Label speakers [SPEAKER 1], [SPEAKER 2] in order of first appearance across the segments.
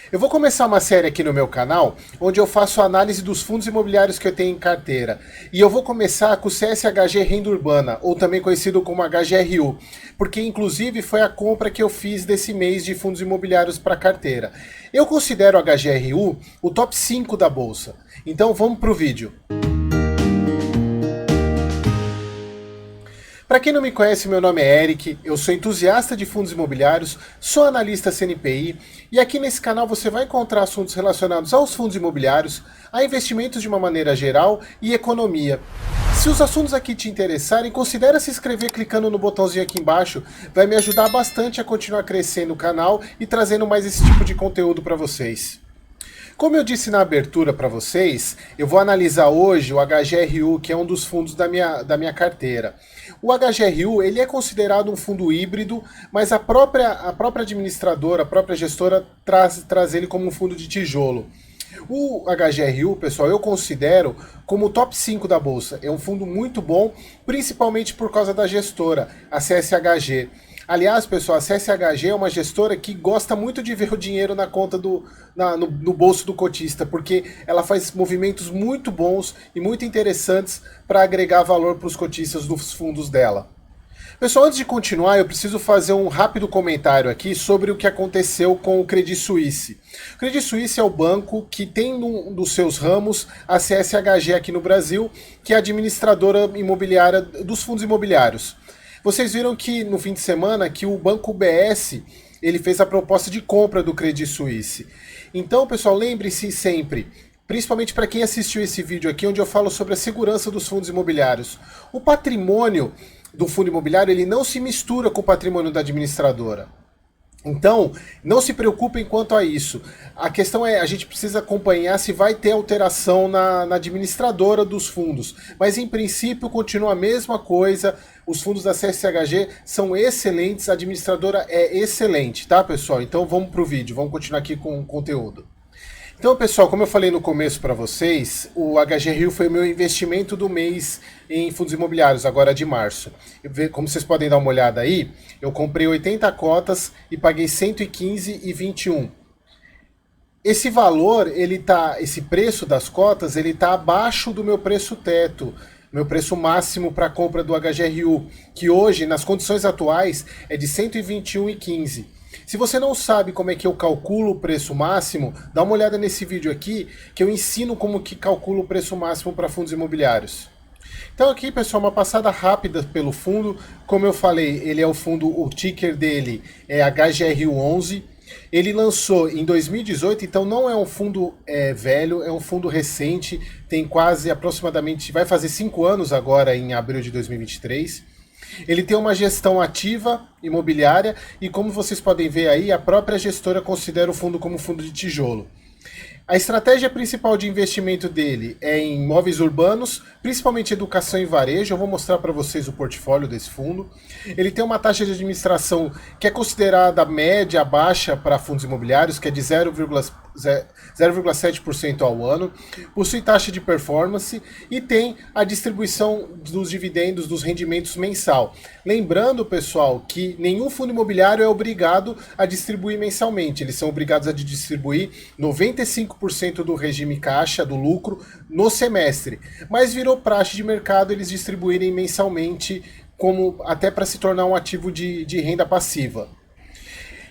[SPEAKER 1] Eu vou começar uma série aqui no meu canal, onde eu faço análise dos fundos imobiliários que eu tenho em carteira. E eu vou começar com o CSHG Renda Urbana, ou também conhecido como HGRU, porque inclusive foi a compra que eu fiz desse mês de fundos imobiliários para carteira. Eu considero o HGRU o top 5 da bolsa. Então vamos para o vídeo. Para quem não me conhece, meu nome é Eric, eu sou entusiasta de fundos imobiliários, sou analista CNPI e aqui nesse canal você vai encontrar assuntos relacionados aos fundos imobiliários, a investimentos de uma maneira geral e economia. Se os assuntos aqui te interessarem, considere se inscrever clicando no botãozinho aqui embaixo, vai me ajudar bastante a continuar crescendo o canal e trazendo mais esse tipo de conteúdo para vocês. Como eu disse na abertura para vocês, eu vou analisar hoje o HGRU, que é um dos fundos da minha carteira. O HGRU ele é considerado um fundo híbrido, mas a própria administradora, a própria gestora traz ele como um fundo de tijolo. O HGRU, pessoal, eu considero como o top 5 da bolsa. É um fundo muito bom, principalmente por causa da gestora, a CSHG. Aliás, pessoal, a CSHG é uma gestora que gosta muito de ver o dinheiro na conta no bolso do cotista, porque ela faz movimentos muito bons e muito interessantes para agregar valor para os cotistas dos fundos dela. Pessoal, antes de continuar, eu preciso fazer um rápido comentário aqui sobre o que aconteceu com o Credit Suisse. O Credit Suisse é o banco que tem um dos seus ramos a CSHG aqui no Brasil, que é a administradora imobiliária dos fundos imobiliários. Vocês viram que no fim de semana que o Banco UBS ele fez a proposta de compra do Credit Suisse. Então, pessoal, lembre-se sempre, principalmente para quem assistiu esse vídeo aqui, onde eu falo sobre a segurança dos fundos imobiliários. O patrimônio do fundo imobiliário ele não se mistura com o patrimônio da administradora. Então, não se preocupem quanto a isso. A questão é, a gente precisa acompanhar se vai ter alteração na administradora dos fundos. Mas, em princípio, continua a mesma coisa. Os fundos da CSHG são excelentes, a administradora é excelente, tá, pessoal? Então, vamos para o vídeo, vamos continuar aqui com o conteúdo. Então, pessoal, como eu falei no começo para vocês, o HGRU foi o meu investimento do mês em fundos imobiliários, agora de março. Como vocês podem dar uma olhada aí, eu comprei 80 cotas e paguei 115,21. Esse valor, esse preço das cotas, ele tá abaixo do meu preço teto, meu preço máximo para compra do HGRU, que hoje, nas condições atuais, é de 121,15. Se você não sabe como é que eu calculo o preço máximo, dá uma olhada nesse vídeo aqui, que eu ensino como que calculo o preço máximo para fundos imobiliários. Então aqui, pessoal, uma passada rápida pelo fundo. Como eu falei, ele é o fundo, o ticker dele é HGRU11. Ele lançou em 2018, então não é um fundo velho, é um fundo recente, tem quase aproximadamente, vai fazer 5 anos agora em abril de 2023. Ele tem uma gestão ativa imobiliária e, como vocês podem ver aí, a própria gestora considera o fundo como fundo de tijolo. A estratégia principal de investimento dele é em imóveis urbanos, principalmente educação e varejo. Eu vou mostrar para vocês o portfólio desse fundo. Ele tem uma taxa de administração que é considerada média, baixa para fundos imobiliários, que é de 0,7% ao ano. Possui taxa de performance e tem a distribuição dos dividendos, dos rendimentos mensal. Lembrando, pessoal, que nenhum fundo imobiliário é obrigado a distribuir mensalmente. Eles são obrigados a distribuir 95% do regime caixa, do lucro, no semestre. Mas virou praxe de mercado eles distribuírem mensalmente, como até para se tornar um ativo de renda passiva.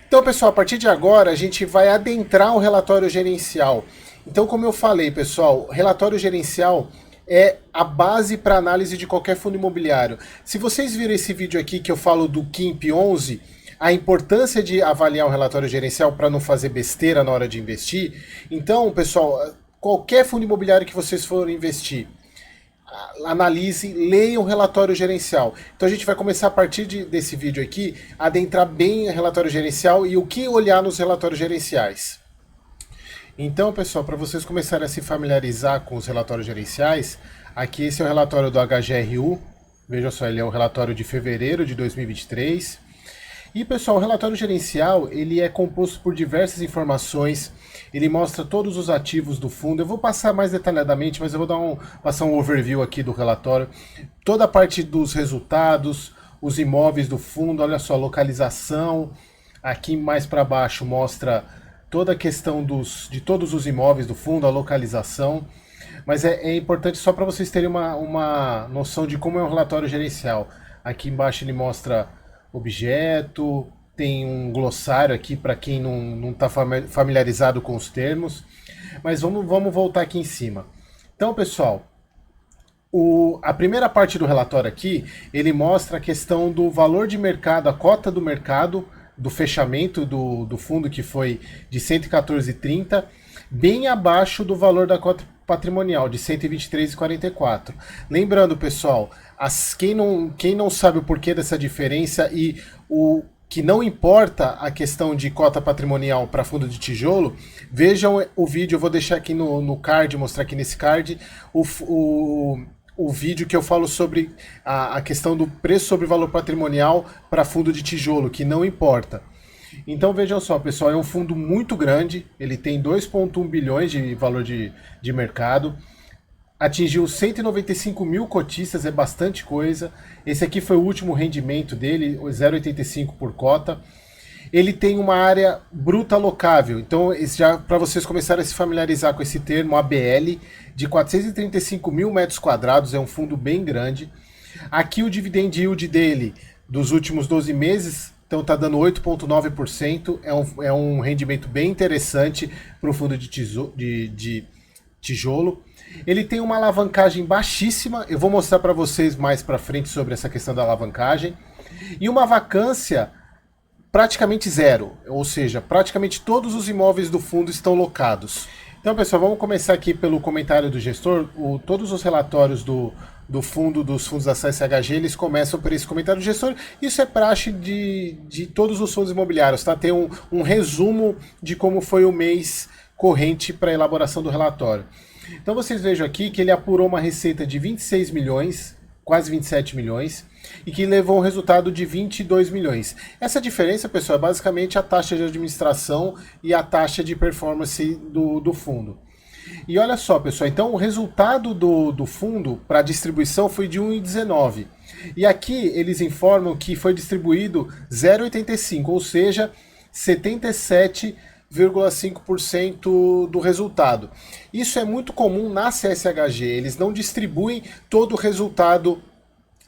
[SPEAKER 1] Então, pessoal, a partir de agora a gente vai adentrar o relatório gerencial. Então, como eu falei, pessoal, relatório gerencial é a base para análise de qualquer fundo imobiliário. Se vocês viram esse vídeo aqui que eu falo do KIMP 11, a importância de avaliar um relatório gerencial para não fazer besteira na hora de investir. Então, pessoal, qualquer fundo imobiliário que vocês forem investir, analise, leia o relatório gerencial. Então a gente vai começar a partir desse vídeo aqui, a adentrar bem o relatório gerencial e o que olhar nos relatórios gerenciais. Então, pessoal, para vocês começarem a se familiarizar com os relatórios gerenciais, aqui esse é o relatório do HGRU. Veja só, ele é o relatório de fevereiro de 2023. E, pessoal, o relatório gerencial ele é composto por diversas informações, ele mostra todos os ativos do fundo. Eu vou passar mais detalhadamente, mas eu vou passar um overview aqui do relatório. Toda a parte dos resultados, os imóveis do fundo, olha só, localização. Aqui mais para baixo mostra toda a questão de todos os imóveis do fundo, a localização, mas é importante só para vocês terem uma noção de como é um relatório gerencial. Aqui embaixo ele mostra objeto, tem um glossário aqui para quem não está familiarizado com os termos, mas vamos voltar aqui em cima. Então, pessoal, a primeira parte do relatório aqui, ele mostra a questão do valor de mercado, a cota do mercado, do fechamento do fundo, que foi de 114,30, bem abaixo do valor da cota patrimonial, de 123,44. Lembrando, pessoal, quem não sabe o porquê dessa diferença e o que não importa a questão de cota patrimonial para fundo de tijolo, vejam o vídeo, eu vou deixar aqui no card, mostrar aqui nesse card, o vídeo que eu falo sobre a questão do preço sobre valor patrimonial para fundo de tijolo, que não importa. Então vejam só, pessoal, é um fundo muito grande, ele tem 2,1 bilhões de valor de mercado, atingiu 195 mil cotistas, é bastante coisa. Esse aqui foi o último rendimento dele, 0,85 por cota. Ele tem uma área bruta alocável, então já para vocês começarem a se familiarizar com esse termo, ABL, de 435 mil metros quadrados, é um fundo bem grande. Aqui o dividend yield dele dos últimos 12 meses, então está dando 8,9%, é um rendimento bem interessante para o fundo de tijolo. Ele tem uma alavancagem baixíssima, eu vou mostrar para vocês mais para frente sobre essa questão da alavancagem, e uma vacância praticamente zero, ou seja, praticamente todos os imóveis do fundo estão locados. Então, pessoal, vamos começar aqui pelo comentário do gestor. Todos os relatórios dos fundos da CSHG, eles começam por esse comentário do gestor. Isso é praxe de todos os fundos imobiliários, tá? Tem um resumo de como foi o mês corrente para a elaboração do relatório. Então vocês vejam aqui que ele apurou uma receita de 26 milhões, quase 27 milhões, e que levou um resultado de 22 milhões. Essa diferença, pessoal, é basicamente a taxa de administração e a taxa de performance do fundo. E olha só, pessoal, então o resultado do fundo para distribuição foi de 1,19. E aqui eles informam que foi distribuído 0,85, ou seja, 77,5% do resultado. Isso é muito comum na CSHG, eles não distribuem todo o resultado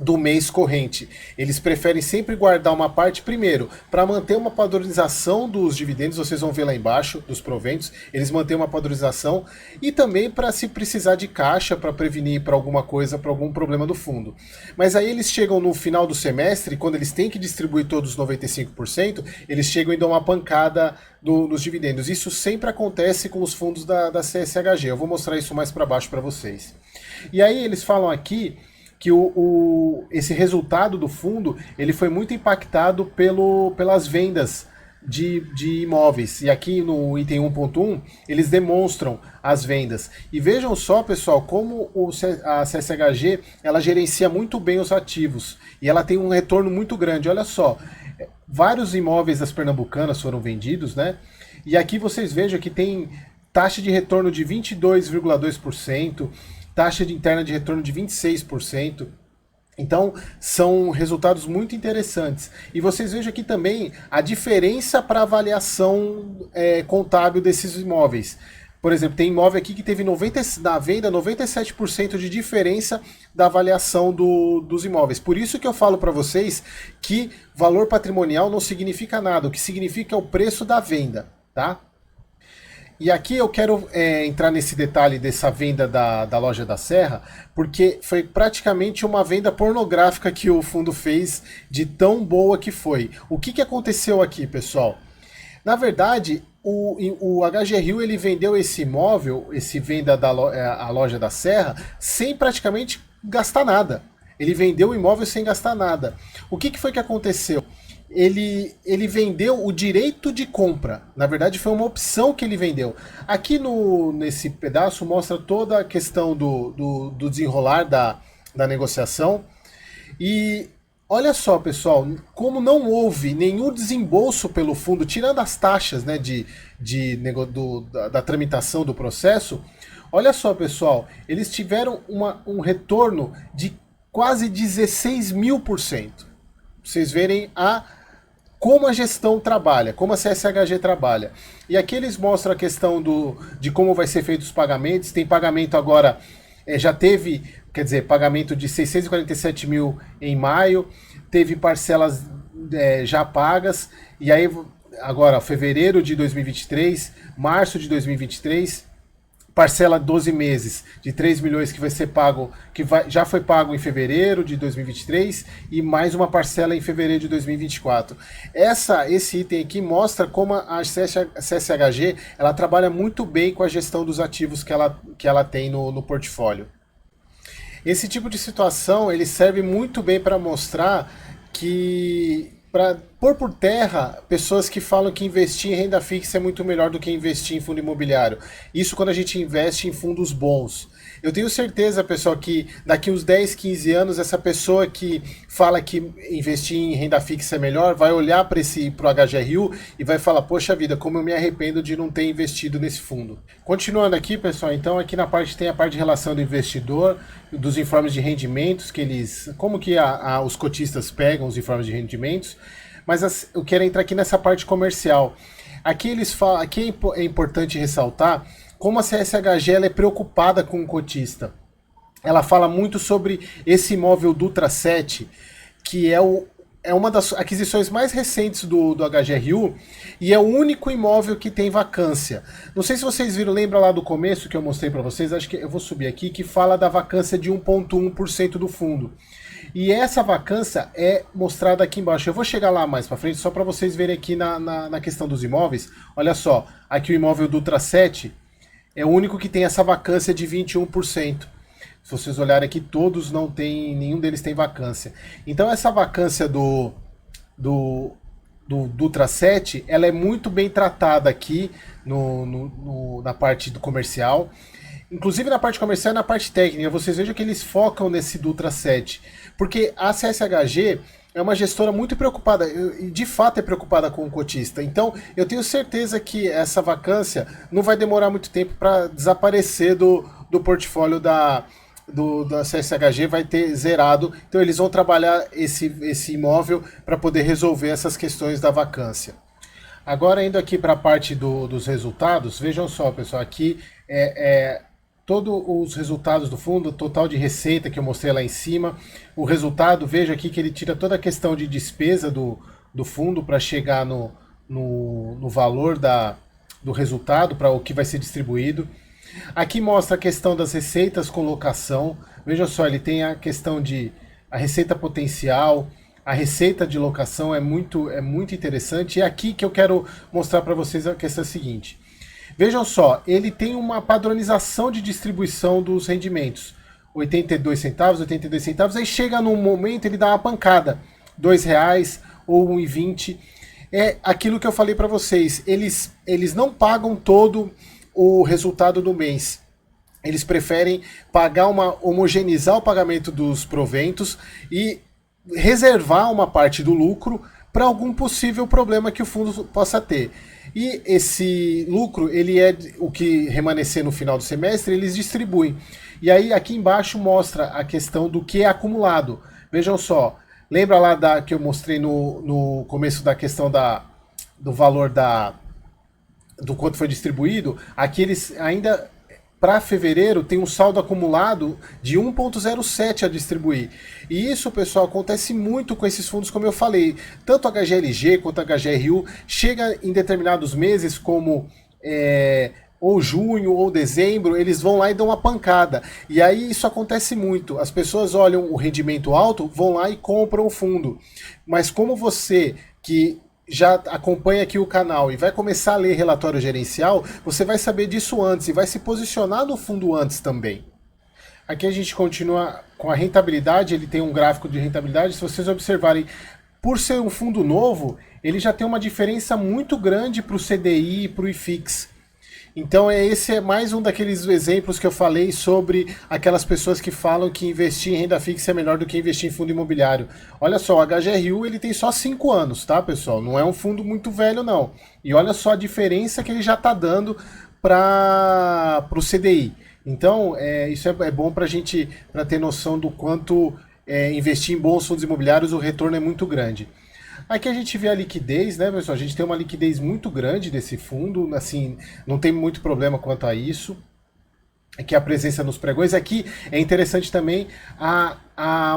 [SPEAKER 1] do mês corrente. Eles preferem sempre guardar uma parte, primeiro, para manter uma padronização dos dividendos, vocês vão ver lá embaixo, dos proventos, eles mantêm uma padronização, e também para se precisar de caixa, para prevenir para alguma coisa, para algum problema do fundo. Mas aí eles chegam no final do semestre, quando eles têm que distribuir todos os 95%, eles chegam e dão uma pancada nos dividendos. Isso sempre acontece com os fundos da CSHG, eu vou mostrar isso mais para baixo para vocês. E aí eles falam aqui que esse resultado do fundo ele foi muito impactado pelas vendas de imóveis. E aqui no item 1.1 eles demonstram as vendas. E vejam só, pessoal, como a CSHG ela gerencia muito bem os ativos. E ela tem um retorno muito grande. Olha só, vários imóveis das pernambucanas foram vendidos, né? E aqui vocês vejam que tem taxa de retorno de 22,2%, taxa de interna de retorno de 26%. Então, são resultados muito interessantes. E vocês vejam aqui também a diferença para avaliação contábil desses imóveis. Por exemplo, tem imóvel aqui que teve na venda 97% de diferença da avaliação dos imóveis. Por isso que eu falo para vocês que valor patrimonial não significa nada. O que significa é o preço da venda, tá? E aqui eu quero entrar nesse detalhe dessa venda da Loja da Serra, porque foi praticamente uma venda pornográfica que o fundo fez, de tão boa que foi. O que aconteceu aqui, pessoal? Na verdade, o HG Rio ele vendeu esse imóvel, esse venda a Loja da Serra, sem praticamente gastar nada. Ele vendeu o imóvel sem gastar nada. O que foi que aconteceu? Ele vendeu o direito de compra. Na verdade, foi uma opção que ele vendeu. Aqui nesse pedaço mostra toda a questão do desenrolar da negociação. E olha só, pessoal, como não houve nenhum desembolso pelo fundo, tirando as taxas, né, da tramitação do processo, olha só, pessoal, eles tiveram um retorno de quase 16.000%. Vocês verem como a gestão trabalha, como a CSHG trabalha. E aqui eles mostram a questão de como vai ser feito os pagamentos. Tem pagamento agora, já teve, quer dizer, pagamento de 647 mil em maio, teve parcelas já pagas, e aí agora fevereiro de 2023, março de 2023, parcela 12 meses de 3 milhões que vai ser pago, já foi pago em fevereiro de 2023 e mais uma parcela em fevereiro de 2024. Esse item aqui mostra como a CSHG ela trabalha muito bem com a gestão dos ativos que ela tem no portfólio. Esse tipo de situação ele serve muito bem para mostrar que para pôr por terra pessoas que falam que investir em renda fixa é muito melhor do que investir em fundo imobiliário. Isso quando a gente investe em fundos bons. Eu tenho certeza, pessoal, que daqui uns 10, 15 anos, essa pessoa que fala que investir em renda fixa é melhor, vai olhar para o HGRU e vai falar, poxa vida, como eu me arrependo de não ter investido nesse fundo. Continuando aqui, pessoal, então aqui na parte tem a parte de relação do investidor, dos informes de rendimentos, como que os cotistas pegam os informes de rendimentos, mas eu quero entrar aqui nessa parte comercial. Aqui é importante ressaltar como a CSHG ela é preocupada com o cotista. Ela fala muito sobre esse imóvel Dutra 7, que é uma das aquisições mais recentes do HGRU e é o único imóvel que tem vacância. Não sei se vocês viram, lembra lá do começo que eu mostrei para vocês, acho que eu vou subir aqui, que fala da vacância de 1,1% do fundo. E essa vacância é mostrada aqui embaixo. Eu vou chegar lá mais para frente, só para vocês verem aqui na questão dos imóveis. Olha só, aqui o imóvel Dutra 7 é o único que tem essa vacância de 21%. Se vocês olharem aqui, todos não tem, nenhum deles tem vacância. Então essa vacância do Dutra 7, ela é muito bem tratada aqui na parte do comercial. Inclusive na parte comercial e na parte técnica, vocês vejam que eles focam nesse Dutra 7. Porque a CSHG é uma gestora muito preocupada, e de fato é preocupada com o cotista. Então, eu tenho certeza que essa vacância não vai demorar muito tempo para desaparecer do portfólio da CSHG, vai ter zerado. Então, eles vão trabalhar esse imóvel para poder resolver essas questões da vacância. Agora, indo aqui para a parte dos resultados, vejam só, pessoal, aqui todos os resultados do fundo, o total de receita que eu mostrei lá em cima, o resultado, veja aqui que ele tira toda a questão de despesa do fundo para chegar no valor do resultado, para o que vai ser distribuído. Aqui mostra a questão das receitas com locação, veja só, ele tem a questão de a receita potencial, a receita de locação é muito interessante, e é aqui que eu quero mostrar para vocês a questão seguinte. Vejam só, ele tem uma padronização de distribuição dos rendimentos. 82 centavos, aí chega num momento ele dá uma pancada, R$2 ou R$1,20. É aquilo que eu falei para vocês, eles não pagam todo o resultado do mês. Eles preferem homogeneizar o pagamento dos proventos e reservar uma parte do lucro para algum possível problema que o fundo possa ter. E esse lucro, ele é o que remanescer no final do semestre, eles distribuem. E aí aqui embaixo mostra a questão do que é acumulado. Vejam só, lembra lá que eu mostrei no começo da questão do valor do quanto foi distribuído? Aqui eles ainda, para fevereiro, tem um saldo acumulado de 1,07 a distribuir. E isso, pessoal, acontece muito com esses fundos, como eu falei. Tanto a HGLG quanto a HGRU chega em determinados meses, como ou junho ou dezembro, eles vão lá e dão uma pancada. E aí isso acontece muito. As pessoas olham o rendimento alto, vão lá e compram o fundo. Mas como você que já acompanha aqui o canal e vai começar a ler relatório gerencial, você vai saber disso antes e vai se posicionar no fundo antes também. Aqui a gente continua com a rentabilidade, ele tem um gráfico de rentabilidade, se vocês observarem, por ser um fundo novo, ele já tem uma diferença muito grande para o CDI e para o IFIX. Então esse é mais um daqueles exemplos que eu falei sobre aquelas pessoas que falam que investir em renda fixa é melhor do que investir em fundo imobiliário. Olha só, o HGRU ele tem só 5 anos, tá, pessoal? Não é um fundo muito velho, não. E olha só a diferença que ele já está dando para o CDI. Então, isso é bom para a gente ter noção do quanto investir em bons fundos imobiliários, o retorno é muito grande. Aqui a gente vê a liquidez, né, pessoal? A gente tem uma liquidez muito grande desse fundo, assim, não tem muito problema quanto a isso. Aqui a presença nos pregões. Aqui é interessante também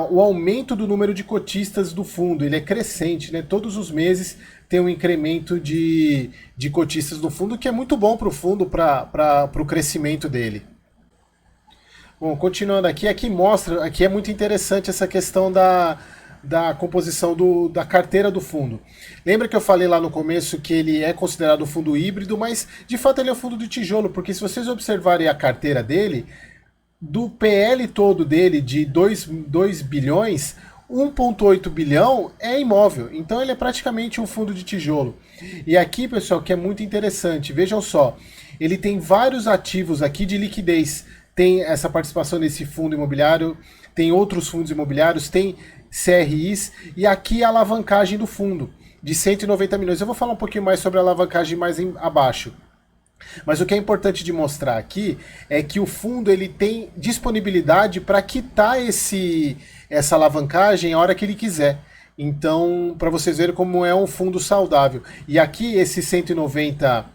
[SPEAKER 1] o aumento do número de cotistas do fundo. Ele é crescente, né? Todos os meses tem um incremento de cotistas do fundo, que é muito bom para o fundo, para o crescimento dele. Bom, continuando aqui mostra, aqui é muito interessante essa questão da composição da carteira do fundo. Lembra que eu falei lá no começo que ele é considerado um fundo híbrido, mas de fato ele é um fundo de tijolo, porque se vocês observarem a carteira dele, do PL todo dele de 2 bilhões, 1,8 bilhão é imóvel. Então ele é praticamente um fundo de tijolo. E aqui, pessoal, que é muito interessante, vejam só, ele tem vários ativos aqui de liquidez. Tem essa participação nesse fundo imobiliário, tem outros fundos imobiliários, tem CRIs, e aqui a alavancagem do fundo, de 190 milhões. Eu vou falar um pouquinho mais sobre a alavancagem mais abaixo. Mas o que é importante de mostrar aqui é que o fundo ele tem disponibilidade para quitar essa alavancagem a hora que ele quiser. Então, para vocês verem como é um fundo saudável. E aqui esses 190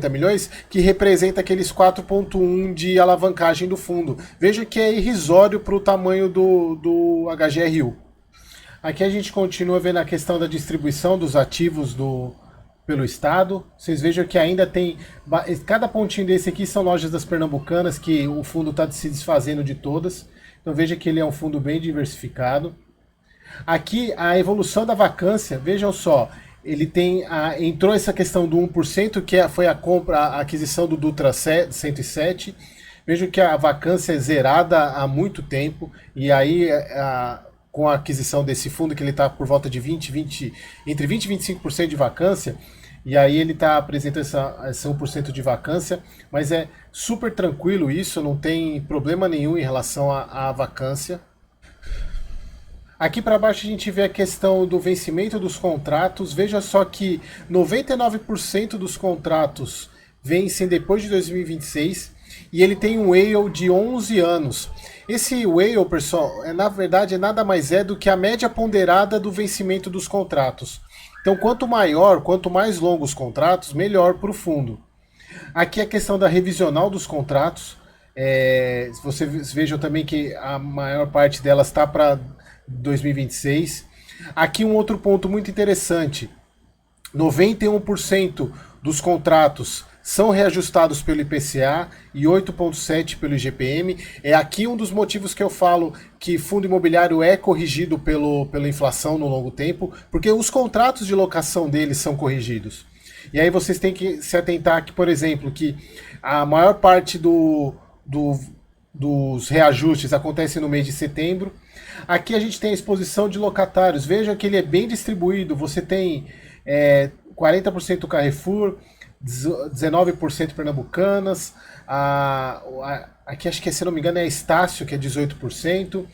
[SPEAKER 1] milhões, que representa aqueles 4,1 de alavancagem do fundo. Veja que é irrisório para o tamanho do HGRU. Aqui a gente continua vendo a questão da distribuição dos ativos pelo estado. Vocês vejam que ainda tem... Cada pontinho desse aqui são lojas das Pernambucanas, que o fundo está se desfazendo de todas. Então veja que ele é um fundo bem diversificado. Aqui a evolução da vacância, vejam só, ele entrou essa questão do 1%, que foi a aquisição do Dutra 107. Vejam que a vacância é zerada há muito tempo, e aí com a aquisição desse fundo, que ele está por volta de entre 20% e 25% de vacância, e aí ele está apresentando essa 1% de vacância, mas é super tranquilo isso, não tem problema nenhum em relação à vacância. Aqui para baixo a gente vê a questão do vencimento dos contratos. Veja só que 99% dos contratos vencem depois de 2026 e ele tem um WALE de 11 anos. Esse WALE, pessoal, na verdade nada mais é do que a média ponderada do vencimento dos contratos. Então quanto mais longos os contratos, melhor para o fundo. Aqui a questão da revisional dos contratos. Vocês vejam também que a maior parte delas está para 2026. Aqui um outro ponto muito interessante: 91% dos contratos são reajustados pelo IPCA e 8,7% pelo IGPM. É aqui um dos motivos que eu falo que fundo imobiliário é corrigido pela inflação no longo tempo, porque os contratos de locação deles são corrigidos. E aí vocês têm que se atentar que, por exemplo, que a maior parte dos reajustes acontece no mês de setembro. Aqui a gente tem a exposição de locatários. Veja que ele é bem distribuído. Você tem 40% Carrefour, 19% Pernambucanas. Aqui acho que, se não me engano, é Estácio, que é 18%.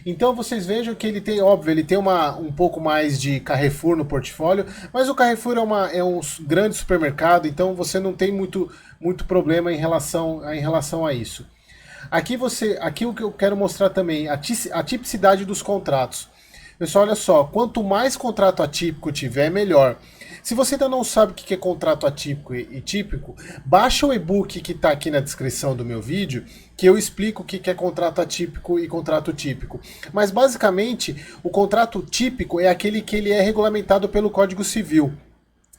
[SPEAKER 1] Então vocês vejam que ele tem, óbvio, ele tem um pouco mais de Carrefour no portfólio, mas o Carrefour é um grande supermercado, então você não tem muito problema em relação a isso. Aqui o que eu quero mostrar também, a tipicidade dos contratos. Pessoal, olha só, quanto mais contrato atípico tiver, melhor. Se você ainda não sabe o que é contrato atípico e típico, baixa o e-book que está aqui na descrição do meu vídeo, que eu explico o que é contrato atípico e contrato típico. Mas basicamente, o contrato típico é aquele que ele é regulamentado pelo Código Civil.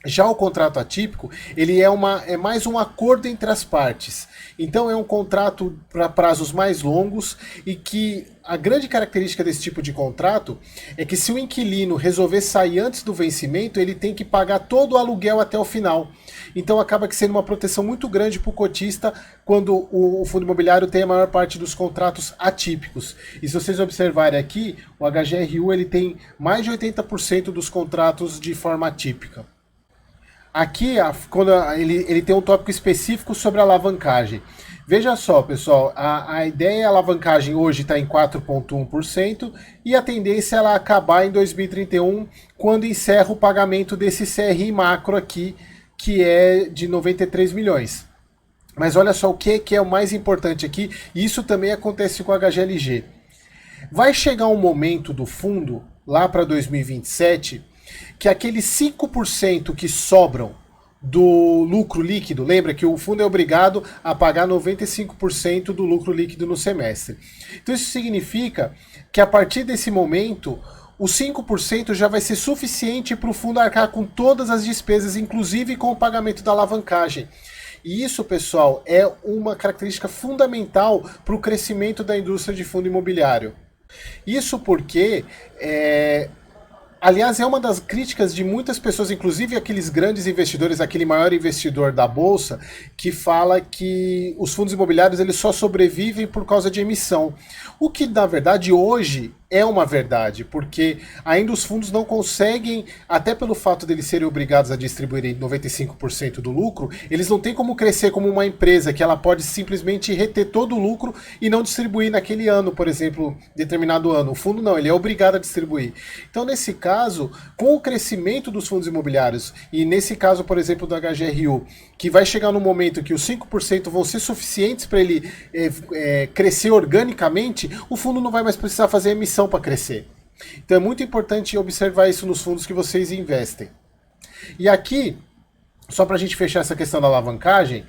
[SPEAKER 1] Já o contrato atípico, ele é mais um acordo entre as partes. Então é um contrato para prazos mais longos, e que a grande característica desse tipo de contrato é que, se o inquilino resolver sair antes do vencimento, ele tem que pagar todo o aluguel até o final. Então acaba sendo uma proteção muito grande para o cotista quando o fundo imobiliário tem a maior parte dos contratos atípicos. E se vocês observarem aqui, o HGRU ele tem mais de 80% dos contratos de forma atípica. Aqui, quando ele tem um tópico específico sobre alavancagem. Veja só, pessoal, a ideia é a alavancagem hoje está em 4,1% e a tendência é ela acabar em 2031, quando encerra o pagamento desse CRI macro aqui, que é de 93 milhões. Mas olha só o que é o mais importante aqui, e isso também acontece com a HGLG. Vai chegar um momento do fundo, lá para 2027, que aqueles 5% que sobram do lucro líquido, lembra que o fundo é obrigado a pagar 95% do lucro líquido no semestre. Então isso significa que a partir desse momento, os 5% já vai ser suficiente para o fundo arcar com todas as despesas, inclusive com o pagamento da alavancagem. E isso, pessoal, é uma característica fundamental para o crescimento da indústria de fundo imobiliário. Isso porque aliás, é uma das críticas de muitas pessoas, inclusive aqueles grandes investidores, aquele maior investidor da Bolsa, que fala que os fundos imobiliários eles só sobrevivem por causa de emissão. O que, na verdade, hoje é uma verdade, porque ainda os fundos não conseguem, até pelo fato de eles serem obrigados a distribuírem 95% do lucro, eles não têm como crescer como uma empresa, que ela pode simplesmente reter todo o lucro e não distribuir naquele ano, por exemplo, determinado ano. O fundo não, ele é obrigado a distribuir. Então, nesse caso, com o crescimento dos fundos imobiliários, e nesse caso, por exemplo, do HGRU, que vai chegar no momento que os 5% vão ser suficientes para ele crescer organicamente, o fundo não vai mais precisar fazer emissão para crescer. Então é muito importante observar isso nos fundos que vocês investem. E aqui, só para a gente fechar essa questão da alavancagem,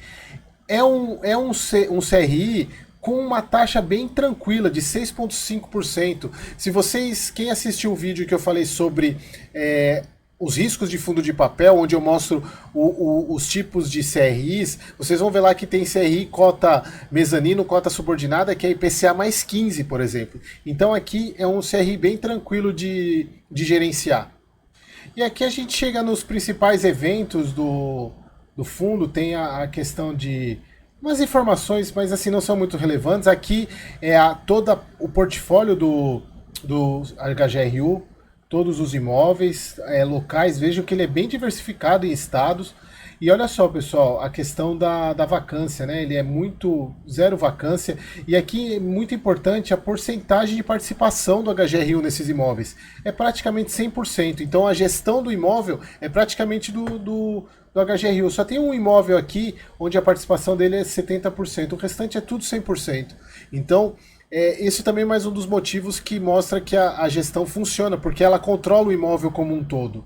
[SPEAKER 1] é um CRI com uma taxa bem tranquila, de 6,5%. Se vocês, quem assistiu o vídeo que eu falei sobre os riscos de fundo de papel, onde eu mostro os tipos de CRIs, vocês vão ver lá que tem CRI cota mezanino, cota subordinada, que é IPCA mais 15, por exemplo. Então aqui é um CRI bem tranquilo de gerenciar. E aqui a gente chega nos principais eventos do fundo, tem a questão de umas informações, mas assim não são muito relevantes. Aqui é todo o portfólio do HGRU, todos os imóveis locais, vejam que ele é bem diversificado em estados. E olha só, pessoal, a questão da vacância, né? Ele é muito zero vacância. E aqui é muito importante a porcentagem de participação do HGRU nesses imóveis. É praticamente 100%. Então a gestão do imóvel é praticamente do HGRU. Só tem um imóvel aqui onde a participação dele é 70%. O restante é tudo 100%. Então esse também é mais um dos motivos que mostra que a gestão funciona, porque ela controla o imóvel como um todo.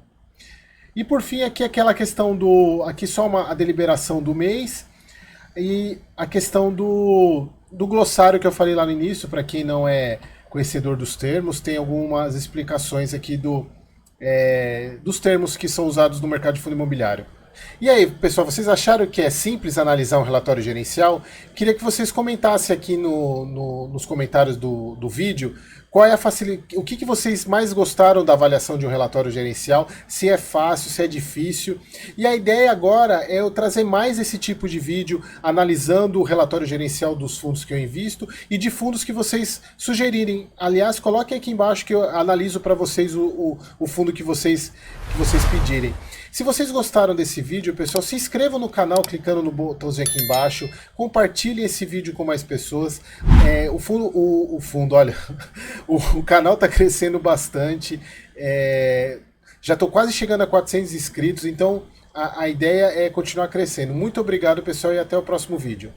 [SPEAKER 1] E por fim, aqui aquela questão aqui só a deliberação do mês e a questão do glossário que eu falei lá no início, para quem não é conhecedor dos termos, tem algumas explicações aqui dos termos que são usados no mercado de fundo imobiliário. E aí, pessoal, vocês acharam que é simples analisar um relatório gerencial? Queria que vocês comentassem aqui nos comentários do vídeo qual é o que vocês mais gostaram da avaliação de um relatório gerencial, se é fácil, se é difícil. E a ideia agora é eu trazer mais esse tipo de vídeo analisando o relatório gerencial dos fundos que eu invisto e de fundos que vocês sugerirem. Aliás, coloquem aqui embaixo que eu analiso para vocês o fundo que vocês pedirem. Se vocês gostaram desse vídeo, pessoal, se inscrevam no canal clicando no botãozinho aqui embaixo, compartilhem esse vídeo com mais pessoas. Olha, o canal está crescendo bastante, já estou quase chegando a 400 inscritos, então a ideia é continuar crescendo. Muito obrigado, pessoal, e até o próximo vídeo.